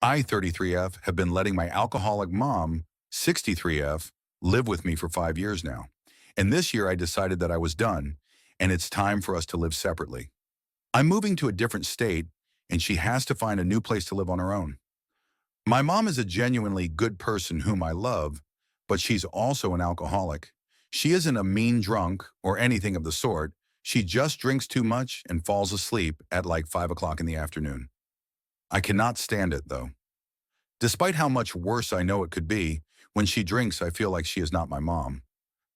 I, 33F, have been letting my alcoholic mom, 63F, live with me for 5 years now. And this year I decided that I was done, and it's time for us to live separately. I'm moving to a different state, and she has to find a new place to live on her own. My mom is a genuinely good person whom I love, but she's also an alcoholic. She isn't a mean drunk or anything of the sort. She just drinks too much and falls asleep at like 5 o'clock in the afternoon. I cannot stand it, though. Despite how much worse I know it could be, when she drinks, I feel like she is not my mom.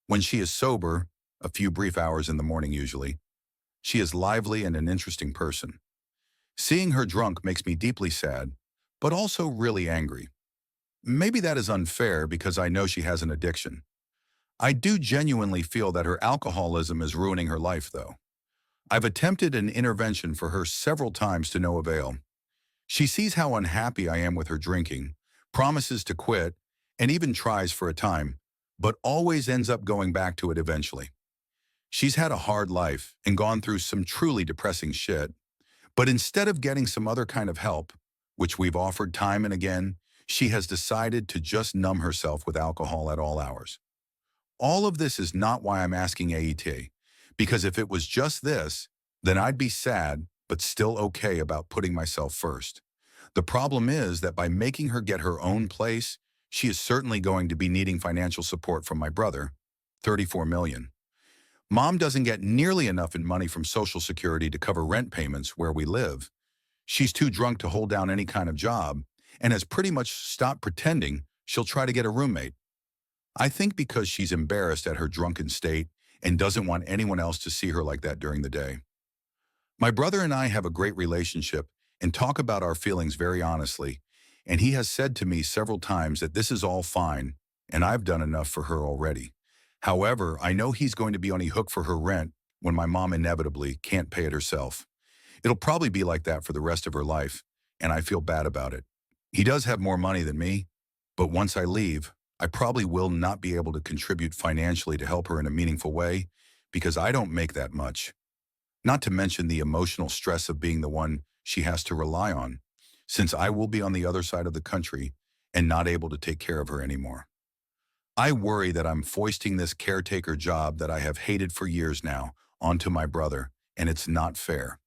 When she is sober, a few brief hours in the morning usually, she is lively and an interesting person. Seeing her drunk makes me deeply sad, but also really angry. Maybe that is unfair because I know she has an addiction. I do genuinely feel that her alcoholism is ruining her life, though. I've attempted an intervention for her several times to no avail. She sees how unhappy I am with her drinking, promises to quit, and even tries for a time, but always ends up going back to it eventually. She's had a hard life and gone through some truly depressing shit, but instead of getting some other kind of help, which we've offered time and again, she has decided to just numb herself with alcohol at all hours. All of this is not why I'm asking aita, because if it was just this, then I'd be sad, but still okay about putting myself first. The problem is that by making her get her own place, she is certainly going to be needing financial support from my brother, 34 million. Mom doesn't get nearly enough in money from Social Security to cover rent payments where we live. She's too drunk to hold down any kind of job and has pretty much stopped pretending she'll try to get a roommate. I think because she's embarrassed at her drunken state and doesn't want anyone else to see her like that during the day. My brother and I have a great relationship and talk about our feelings very honestly, and he has said to me several times that this is all fine and I've done enough for her already. However, I know he's going to be on a hook for her rent when my mom inevitably can't pay it herself. It'll probably be like that for the rest of her life, and I feel bad about it. He does have more money than me, but once I leave, I probably will not be able to contribute financially to help her in a meaningful way because I don't make that much. Not to mention the emotional stress of being the one she has to rely on, since I will be on the other side of the country and not able to take care of her anymore. I worry that I'm foisting this caretaker job that I have hated for years now onto my brother, and it's not fair.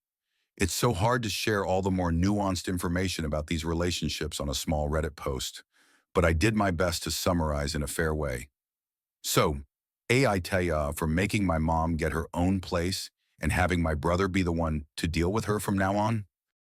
It's so hard to share all the more nuanced information about these relationships on a small Reddit post, but I did my best to summarize in a fair way. So, aita for making my mom get her own place and having my brother be the one to deal with her from now on?